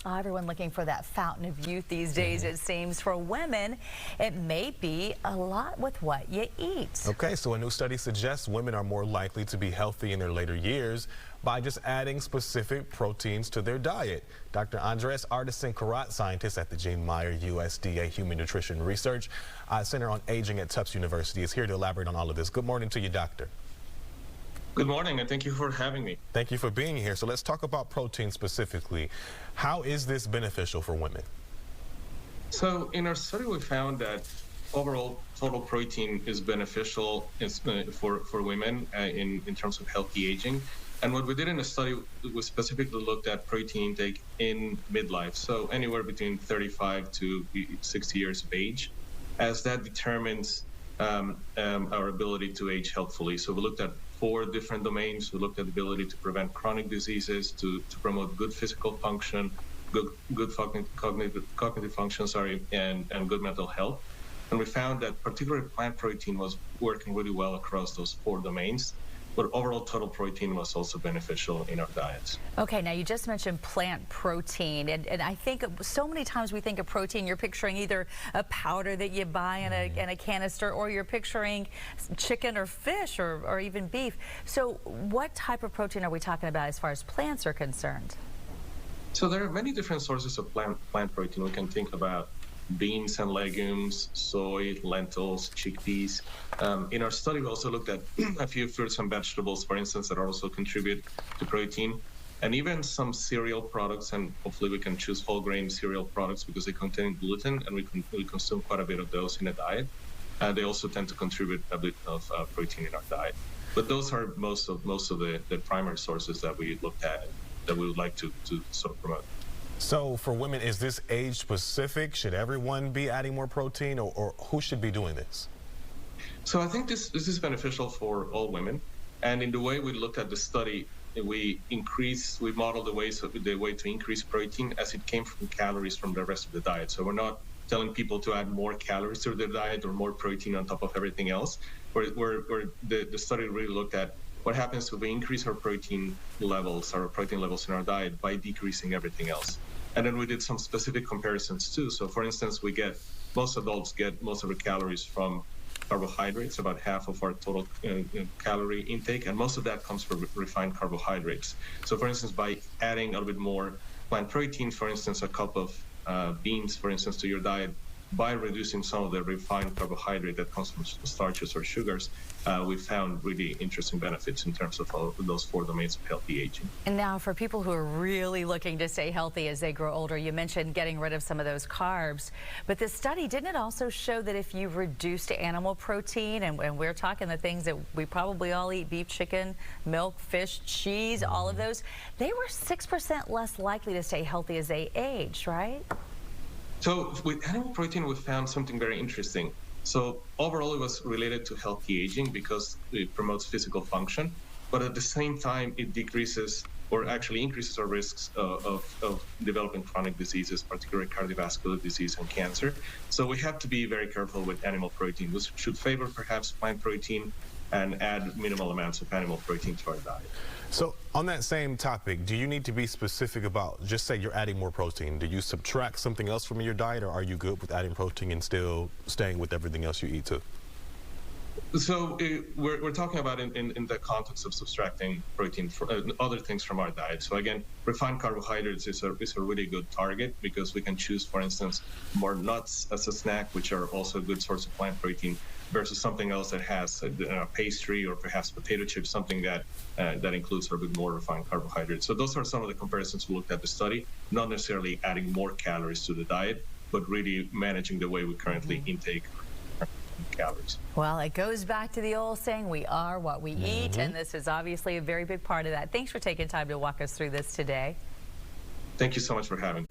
Oh, everyone looking for that fountain of youth these days, it seems. For women, it may be a lot with what you eat. Okay, so a new study suggests women are more likely to be healthy in their later years by just adding specific proteins to their diet. Dr. Andres Artisan-Karat, scientist at the Jean Meyer USDA Human Nutrition Research Center on Aging at Tufts University, is here to elaborate on all of this. Good morning to you, doctor. Good morning, and thank you for having me. Thank you for being here. So let's talk about protein specifically. How is this beneficial for women? So in our study, we found that overall total protein is beneficial for women in terms of healthy aging. And what we did in the study, we specifically looked at protein intake in midlife, so anywhere between 35 to 60 years of age, as that determines our ability to age healthfully. So we looked at 4 different domains. We looked at the ability to prevent chronic diseases, to promote good physical function, good cognitive function, and good mental health. And we found that particularly plant protein was working really well across those 4 domains. But overall total protein was also beneficial in our diets. Okay, now you just mentioned plant protein, and I think so many times we think of protein, you're picturing either a powder that you buy in a canister, or you're picturing chicken or fish or even beef. So what type of protein are we talking about as far as plants are concerned? So there are many different sources of plant protein. We can think about beans and legumes, soy, lentils, chickpeas. In our study, we also looked at a few fruits and vegetables, for instance, that also contribute to protein, and even some cereal products, and hopefully we can choose whole grain cereal products because they contain gluten, and we consume quite a bit of those in a diet. They also tend to contribute a bit of protein in our diet. But those are most of the primary sources that we looked at that we would like to sort of promote. So for women, is this age specific? Should everyone be adding more protein, or who should be doing this? So I think this is beneficial for all women. And in the way we looked at the study, we modeled the way to increase protein as it came from calories from the rest of the diet. So we're not telling people to add more calories to their diet or more protein on top of everything else. The study really looked at what happens if we increase our protein levels in our diet by decreasing everything else. And then we did some specific comparisons too. So for instance, most adults get most of their calories from carbohydrates, about half of our total calorie intake, and most of that comes from refined carbohydrates. So for instance, by adding a little bit more plant protein, for instance, a cup of beans, for instance, to your diet, by reducing some of the refined carbohydrate that comes from starches or sugars, we found really interesting benefits in terms of all of those 4 domains of healthy aging. And now for people who are really looking to stay healthy as they grow older, you mentioned getting rid of some of those carbs, but this study, didn't it also show that if you reduced animal protein, and we're talking the things that we probably all eat, beef, chicken, milk, fish, cheese, all of those, they were 6% less likely to stay healthy as they aged, right? So with animal protein, we found something very interesting. So overall, it was related to healthy aging because it promotes physical function, but at the same time, it decreases or actually increases our risks of developing chronic diseases, particularly cardiovascular disease and cancer. So we have to be very careful with animal protein. We should favor perhaps plant protein and add minimal amounts of animal protein to our diet. So on that same topic, do you need to be specific about, just say you're adding more protein, do you subtract something else from your diet, or are you good with adding protein and still staying with everything else you eat too? So we're talking about in the context of subtracting protein for other things from our diet. So again, refined carbohydrates is a really good target because we can choose, for instance, more nuts as a snack, which are also a good source of plant protein, versus something else that has a pastry or perhaps potato chips, something that includes a bit more refined carbohydrates. So those are some of the comparisons we looked at the study, not necessarily adding more calories to the diet, but really managing the way we currently intake calories. Well, it goes back to the old saying, we are what we eat, and this is obviously a very big part of that. Thanks for taking time to walk us through this today. Thank you so much for having me.